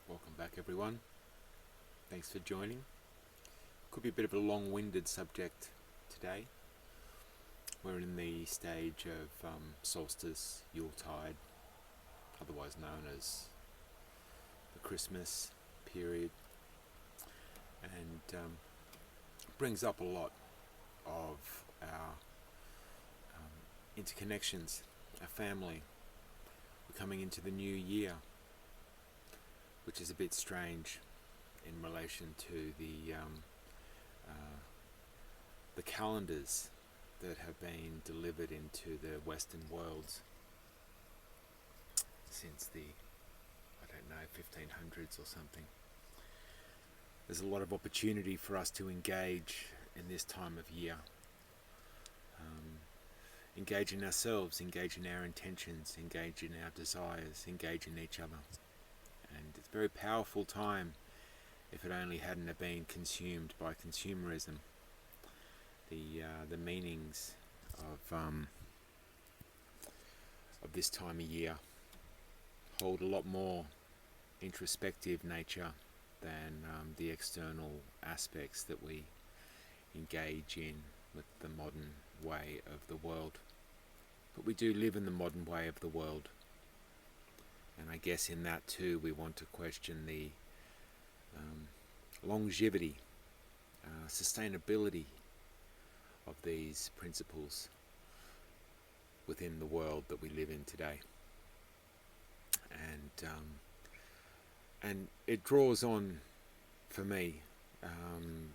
Welcome back, everyone. Thanks for joining. Could be a bit of a long-winded subject today. We're in the stage of solstice, Yuletide, otherwise known as the Christmas period, and brings up a lot of our interconnections, our family. We're coming into the new year, which is a bit strange in relation to the calendars that have been delivered into the Western worlds since the 1500s or something. There's a lot of opportunity for us to engage in this time of year. Engage in ourselves, engage in our intentions, engage in our desires, engage in each other. And it's a very powerful time if it only hadn't have been consumed by consumerism. The meanings of this time of year hold a lot more introspective nature than the external aspects that we engage in with the modern way of the world. But we do live in the modern way of the world. And I guess in that too we want to question the longevity, sustainability of these principles within the world that we live in today. And it draws on, for me,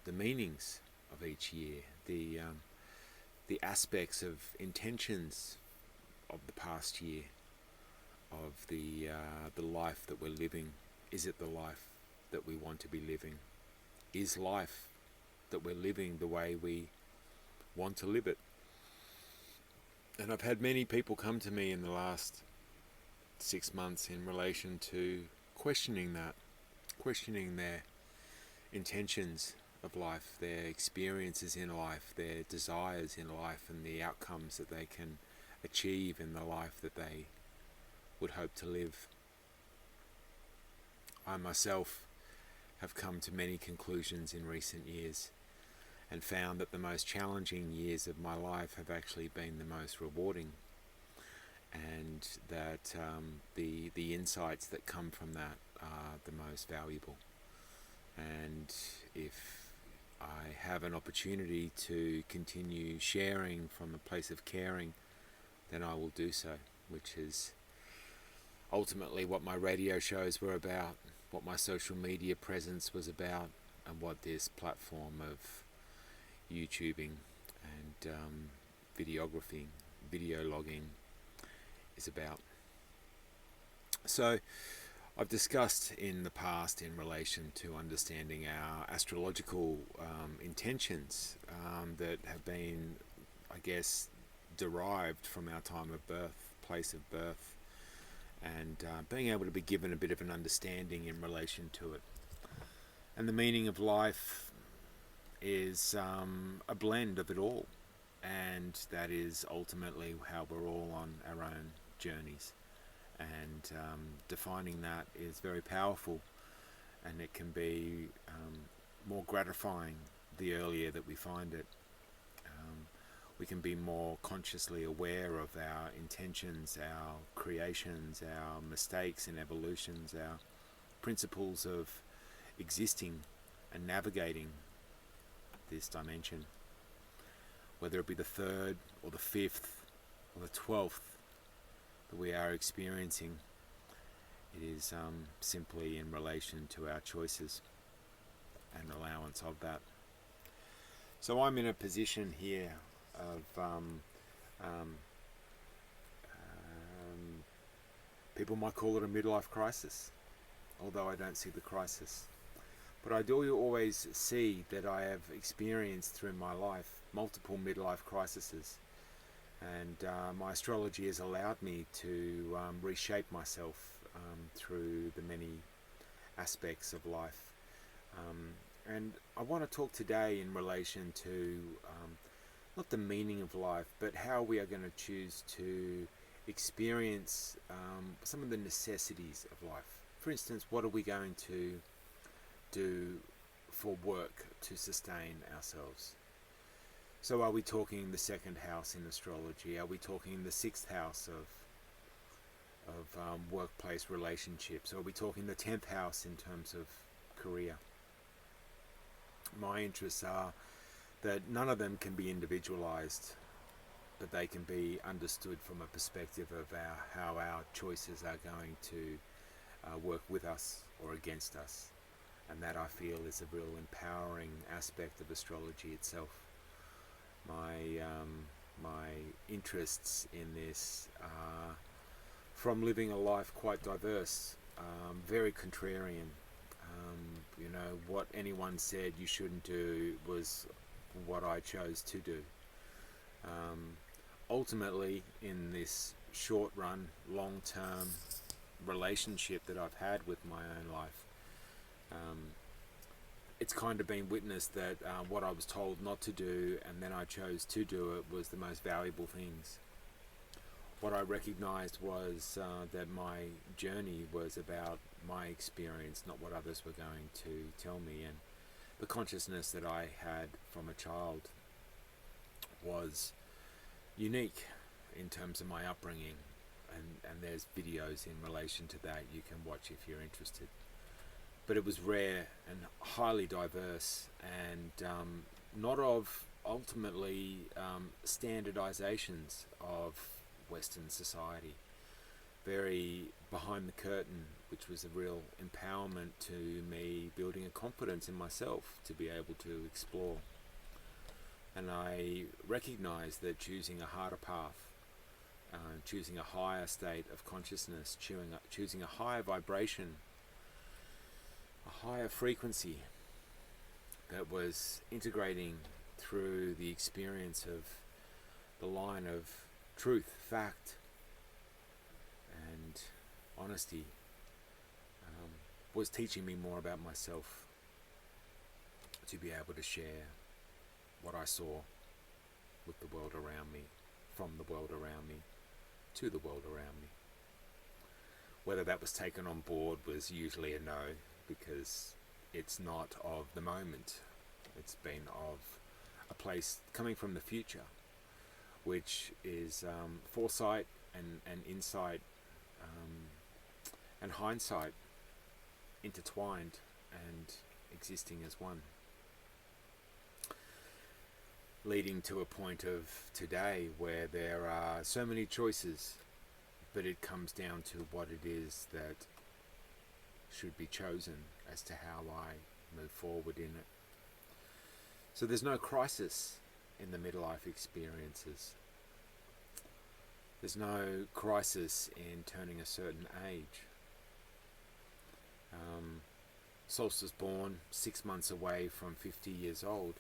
the meanings of each year, the aspects of intentions of the past year, of the life that we're living. Is it the life that we want to be living? Is life that we're living the way we want to live it? And I've had many people come to me in the last 6 months in relation to questioning that, questioning their intentions of life, their experiences in life, their desires in life, and the outcomes that they can achieve in the life that they would hope to live. I myself have come to many conclusions in recent years and found that the most challenging years of my life have actually been the most rewarding, and that the insights that come from that are the most valuable. And if I have an opportunity to continue sharing from a place of caring, then I will do so, which is ultimately what my radio shows were about, what my social media presence was about, and what this platform of YouTubing and videographing, video logging is about. So I've discussed in the past in relation to understanding our astrological intentions that have been, I guess, derived from our time of birth, place of birth, and being able to be given a bit of an understanding in relation to it. And the meaning of life is a blend of it all, and that is ultimately how we're all on our own journeys. And defining that is very powerful, and it can be more gratifying the earlier that we find it. We can be more consciously aware of our intentions, our creations, our mistakes and evolutions, our principles of existing and navigating this dimension. Whether it be the third or the fifth or the 12th that we are experiencing, it is simply in relation to our choices and allowance of that. So I'm in a position here of people might call it a midlife crisis, although I don't see the crisis. But I do always see that I have experienced through my life multiple midlife crises, and my astrology has allowed me to reshape myself through the many aspects of life. And I want to talk today in relation to not the meaning of life, but how we are going to choose to experience some of the necessities of life. For instance, what are we going to do for work to sustain ourselves? So are we talking the second house in astrology? Are we talking the sixth house of workplace relationships? Are we talking the 10th house in terms of career? My interests are that none of them can be individualized, but they can be understood from a perspective of how our choices are going to work with us or against us. And that, I feel, is a real empowering aspect of astrology itself. My interests in this are from living a life quite diverse, very contrarian. What anyone said you shouldn't do was what I chose to do. Ultimately, in this short run, long-term relationship that I've had with my own life, it's kind of been witnessed that what I was told not to do and then I chose to do it was the most valuable things. What I recognized was that my journey was about my experience, not what others were going to tell me. And the consciousness that I had from a child was unique in terms of my upbringing. And there's videos in relation to that you can watch if you're interested. But it was rare and highly diverse, and not of ultimately standardizations of Western society. Very behind the curtain, which was a real empowerment to me, building a confidence in myself to be able to explore. And I recognized that choosing a harder path, choosing a higher state of consciousness, choosing a higher vibration, a higher frequency that was integrating through the experience of the line of truth, fact, and honesty, was teaching me more about myself, to be able to share what I saw with the world around me, from the world around me, to the world around me. Whether that was taken on board was usually a no, because it's not of the moment. It's been of a place coming from the future, which is foresight and insight and hindsight intertwined and existing as one, leading to a point of today where there are so many choices, but it comes down to what it is that should be chosen as to how I move forward in it. So there's no crisis in the midlife experiences. There's no crisis in turning a certain age. Solstice born, 6 months away from 50 years old.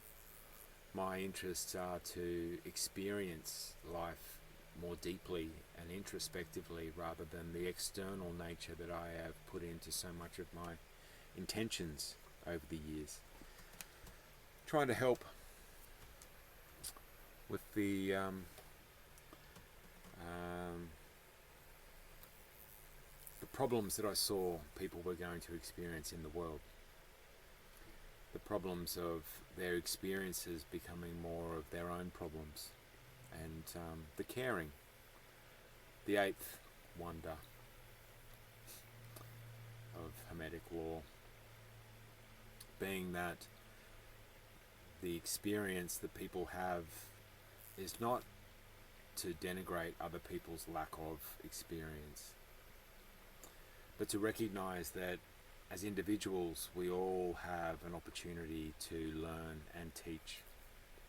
My interests are to experience life more deeply and introspectively, rather than the external nature that I have put into so much of my intentions over the years. Trying to help with the problems that I saw people were going to experience in the world. The problems of their experiences becoming more of their own problems. And the caring, the eighth wonder of Hermetic law, being that the experience that people have is not to denigrate other people's lack of experience, but to recognize that as individuals we all have an opportunity to learn and teach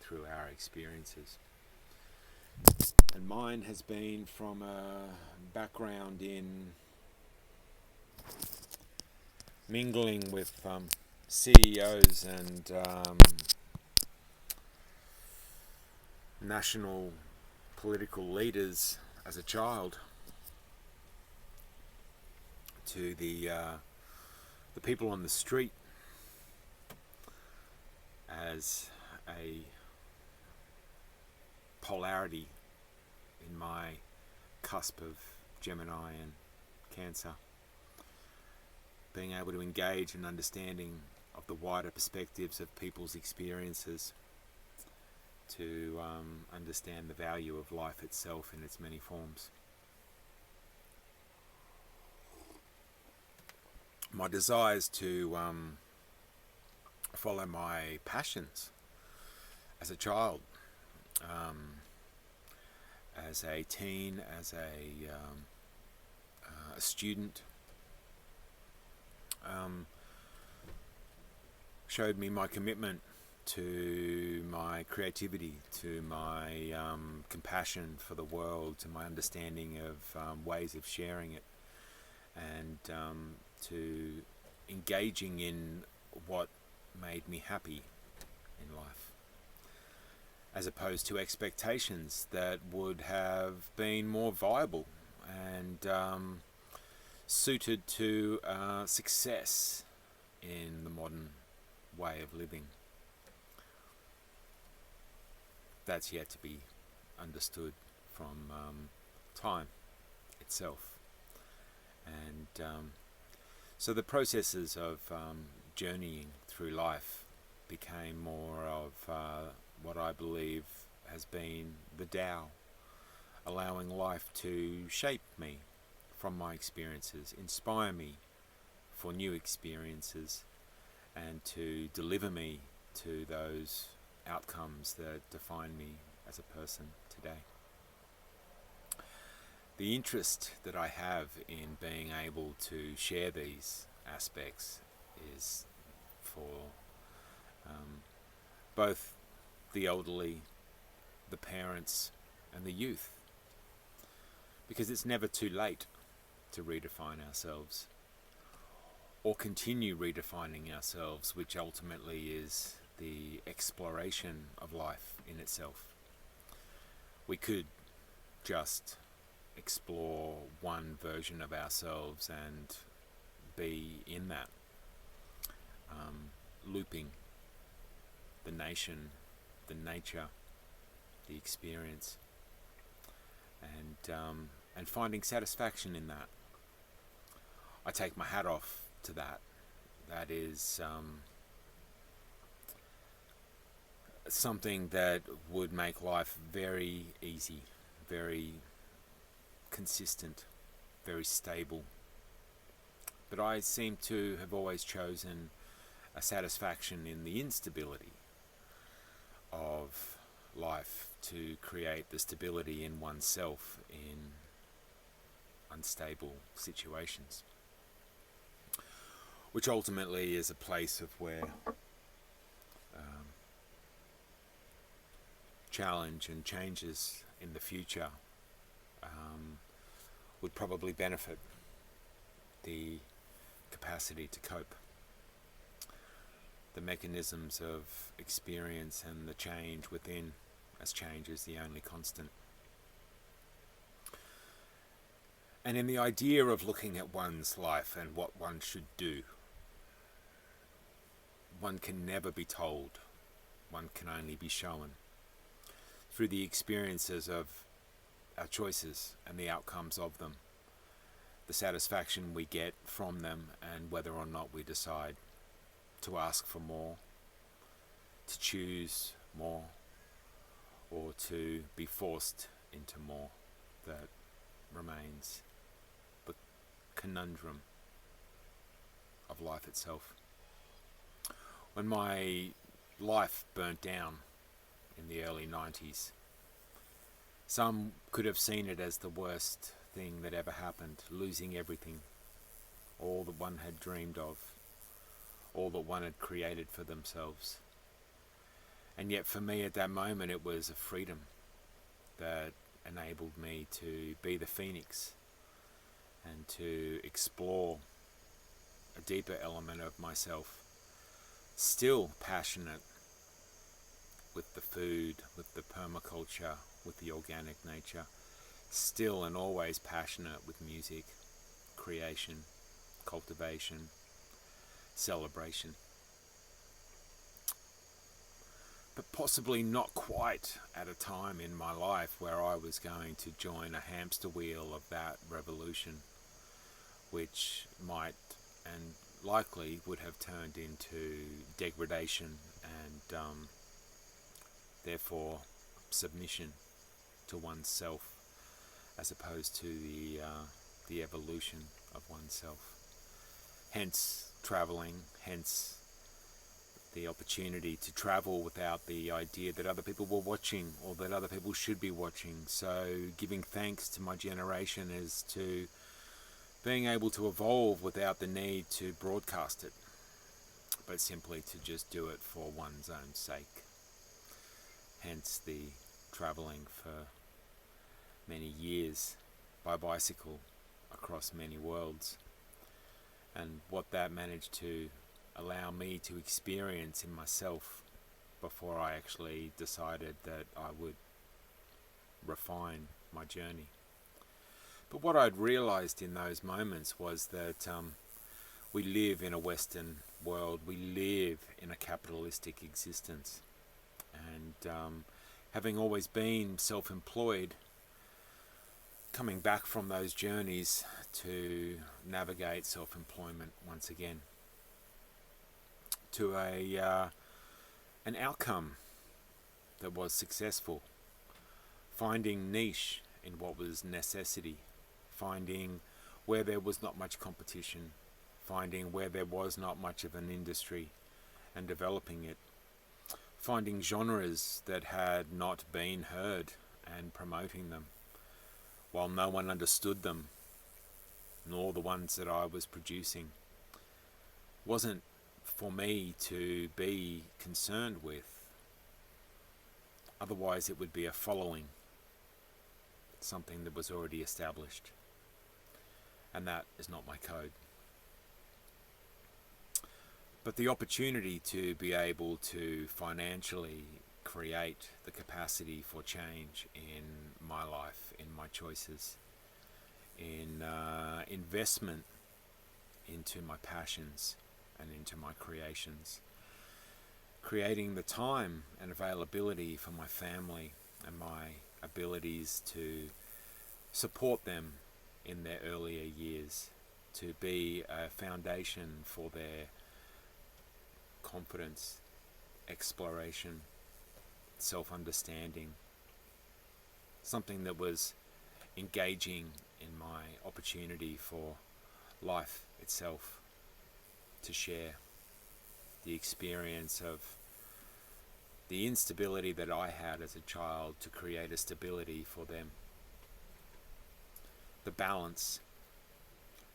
through our experiences. And mine has been from a background in mingling with CEOs and national political leaders as a child, to the people on the street as a polarity in my cusp of Gemini and Cancer. being able to engage in understanding of the wider perspectives of people's experiences, to understand the value of life itself in its many forms. My desires to follow my passions as a child, as a teen, as a student, showed me my commitment to my creativity, to my compassion for the world, to my understanding of ways of sharing it, and to engaging in what made me happy in life, as opposed to expectations that would have been more viable and suited to success in the modern way of living. That's yet to be understood from time itself. And so the processes of journeying through life became more of what I believe has been the Tao, allowing life to shape me from my experiences, inspire me for new experiences, and to deliver me to those outcomes that define me as a person today. The interest that I have in being able to share these aspects is for both the elderly, the parents, and the youth, because it's never too late to redefine ourselves or continue redefining ourselves, which ultimately is the exploration of life in itself. We could just explore one version of ourselves and be in that, looping the nation, the nature, the experience, and finding satisfaction in that. I take my hat off to that. That is something that would make life very easy, very consistent, very stable. But I seem to have always chosen a satisfaction in the instability of life to create the stability in oneself in unstable situations, which ultimately is a place of where challenge and changes in the future would probably benefit the capacity to cope. The mechanisms of experience and the change within, as change is the only constant. And in the idea of looking at one's life and what one should do, one can never be told, one can only be shown through the experiences of our choices and the outcomes of them, the satisfaction we get from them, and whether or not we decide to ask for more, to choose more, or to be forced into more. That remains the conundrum of life itself. When my life burnt down in the early 90s, some could have seen it as the worst thing that ever happened, losing everything, all that one had dreamed of, all that one had created for themselves. And yet for me at that moment it was a freedom that enabled me to be the phoenix and to explore a deeper element of myself, still passionate with the food, with the permaculture, with the organic nature, still and always passionate with music, creation, cultivation, celebration. But possibly not quite at a time in my life where I was going to join a hamster wheel of that revolution, which might and likely would have turned into degradation and therefore submission to oneself, as opposed to the evolution of oneself. Hence traveling, hence the opportunity to travel without the idea that other people were watching or that other people should be watching. So giving thanks to my generation as to being able to evolve without the need to broadcast it, but simply to just do it for one's own sake. Hence the traveling for many years by bicycle across many worlds, and what that managed to allow me to experience in myself before I actually decided that I would refine my journey. But what I'd realized in those moments was that we live in a Western world, we live in a capitalistic existence, and having always been self-employed, coming back from those journeys to navigate self-employment once again to an outcome that was successful, finding niche in what was necessity, finding where there was not much competition, finding where there was not much of an industry and developing it, finding genres that had not been heard and promoting them, while no one understood them, nor the ones that I was producing. Wasn't for me to be concerned with. Otherwise it would be a following, something that was already established. And that is not my code. But the opportunity to be able to financially create the capacity for change in my life, in my choices, in investment into my passions and into my creations, creating the time and availability for my family and my abilities to support them in their earlier years, to be a foundation for their confidence, exploration, self-understanding, something that was engaging in my opportunity for life itself, to share the experience of the instability that I had as a child, to create a stability for them. The balance,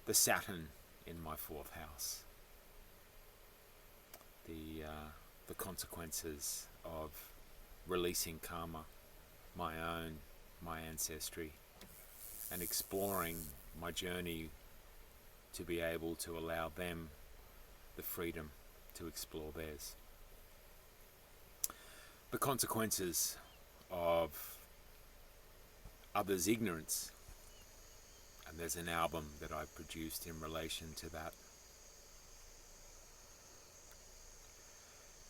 the Saturn in my fourth house, the consequences of releasing karma, my own, my ancestry, and exploring my journey to be able to allow them the freedom to explore theirs. The consequences of others' ignorance, and there's an album that I produced in relation to that,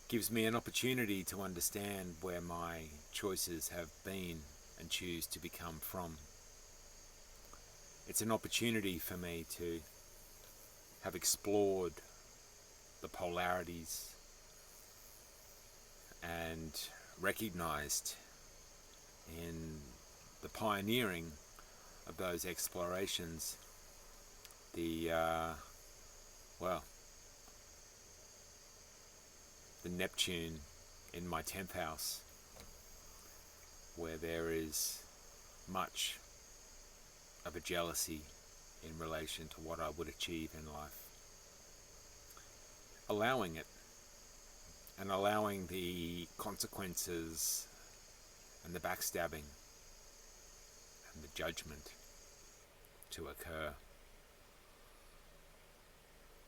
gives me an opportunity to understand where my choices have been and choose to become from. It's an opportunity for me to have explored the polarities and recognized in the pioneering of those explorations the Neptune in my 10th house, where there is much of a jealousy in relation to what I would achieve in life. Allowing it, and allowing the consequences and the backstabbing and the judgment to occur.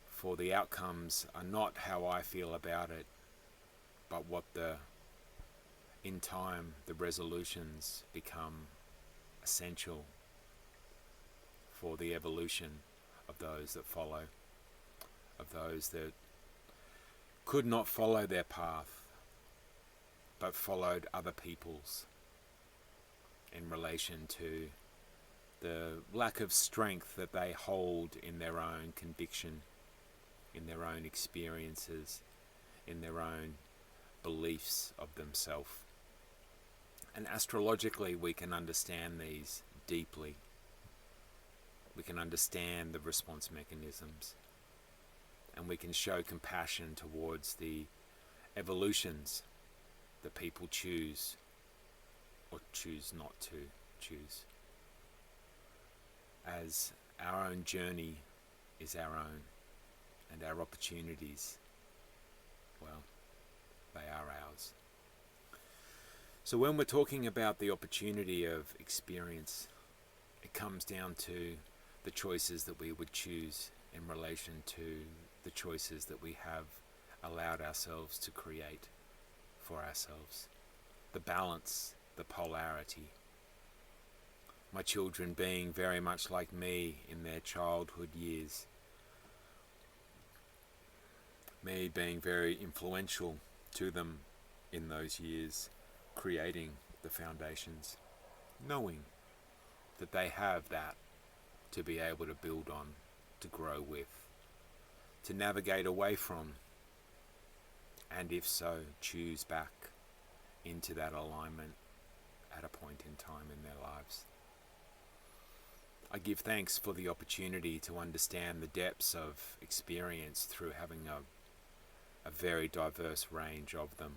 For the outcomes are not how I feel about it, but what in time the resolutions become essential for the evolution of those that follow, of those that could not follow their path, but followed other people's, in relation to the lack of strength that they hold in their own conviction in their own experiences, in their own beliefs of themselves. And astrologically, we can understand these deeply. We can understand the response mechanisms, and we can show compassion towards the evolutions that people choose or choose not to choose, as our own journey is our own, and our opportunities, well, they are ours. So when we're talking about the opportunity of experience, it comes down to the choices that we would choose in relation to the choices that we have allowed ourselves to create for ourselves. The balance, the polarity. My children being very much like me in their childhood years. Me being very influential to them in those years, creating the foundations, knowing that they have that to be able to build on, to grow with, to navigate away from, and if so, choose back into that alignment at a point in time in their lives. I give thanks for the opportunity to understand the depths of experience through having a very diverse range of them.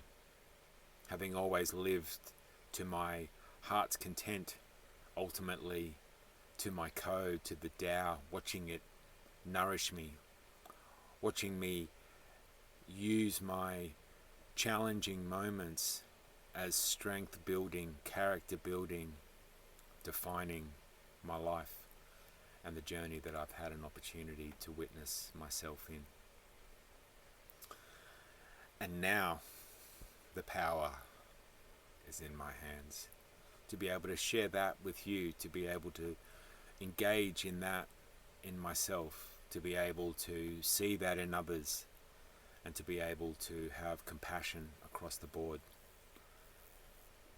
Having always lived to my heart's content, ultimately to my code, to the Tao, watching it nourish me, watching me use my challenging moments as strength building, character building, defining my life and the journey that I've had an opportunity to witness myself in. And now the power is in my hands to be able to share that with you, to be able to engage in that in myself, to be able to see that in others, and to be able to have compassion across the board.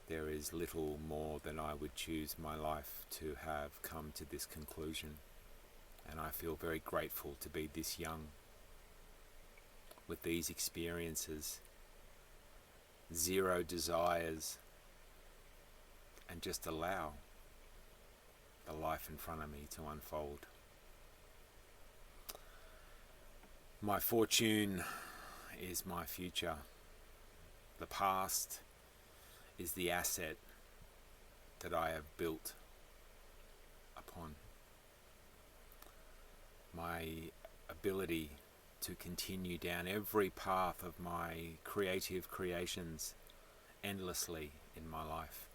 There is little more than I would choose my life to have come to this conclusion, and I feel very grateful to be this young with these experiences, zero desires, and just allow the life in front of me to unfold. My fortune is my future. The past is the asset that I have built upon. My ability to continue down every path of my creative creations endlessly in my life.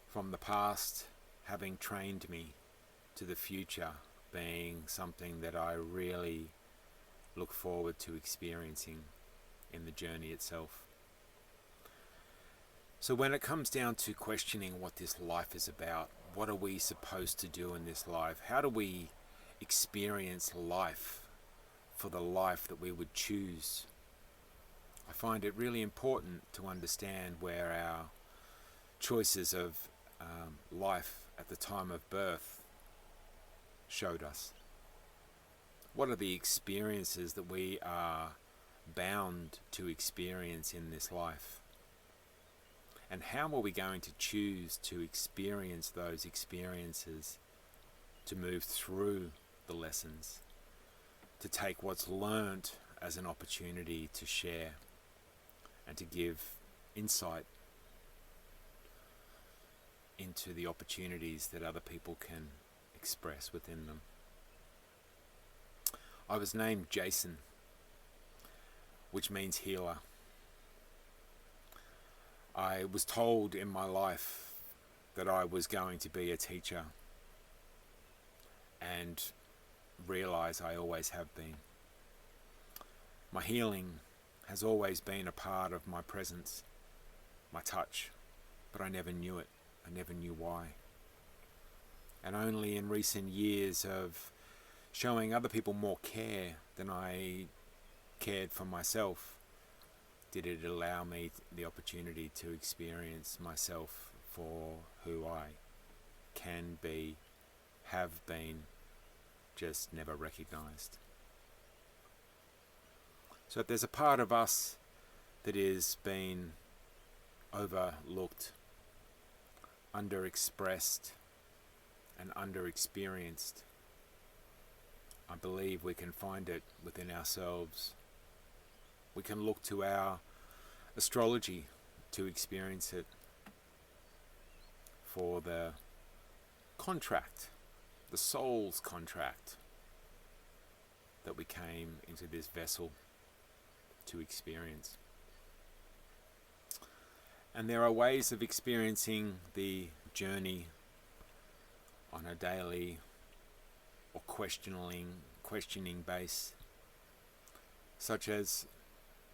From the past having trained me to the future being something that I really look forward to experiencing in the journey itself. So when it comes down to questioning what this life is about, what are we supposed to do in this life? How do we experience life for the life that we would choose? I find it really important to understand where our choices of life at the time of birth showed us. What are the experiences that we are bound to experience in this life? And how are we going to choose to experience those experiences, to move through the lessons, to take what's learnt as an opportunity to share and to give insight into the opportunities that other people can express within them. I was named Jason, which means healer. I was told in my life that I was going to be a teacher, and realize I always have been. My healing has always been a part of my presence, my touch, but I never knew it. I never knew why. And only in recent years of showing other people more care than I cared for myself did it allow me the opportunity to experience myself for who I can be, have been, just never recognized. So if there's a part of us that is being overlooked, underexpressed, and underexperienced, I believe we can find it within ourselves. We can look to our astrology to experience it, for the contract, the soul's contract that we came into this vessel to experience. And there are ways of experiencing the journey on a daily or questioning base, such as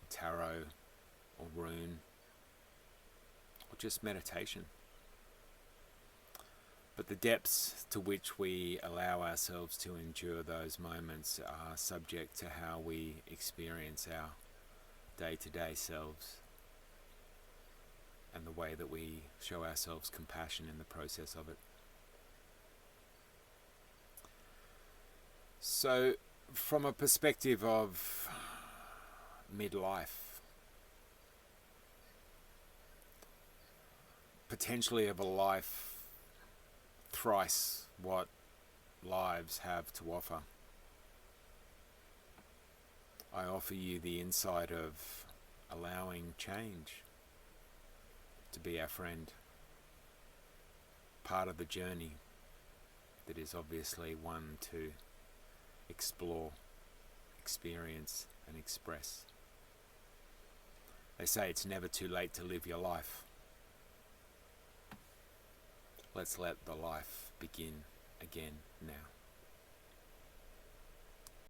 tarot or rune or just meditation. But the depths to which we allow ourselves to endure those moments are subject to how we experience our day-to-day selves and the way that we show ourselves compassion in the process of it. So, from a perspective of midlife, potentially of a life thrice what lives have to offer, I offer you the insight of allowing change to be our friend, part of the journey that is obviously one to explore, experience, and express. They say it's never too late to live your life. Let's let the life begin again now.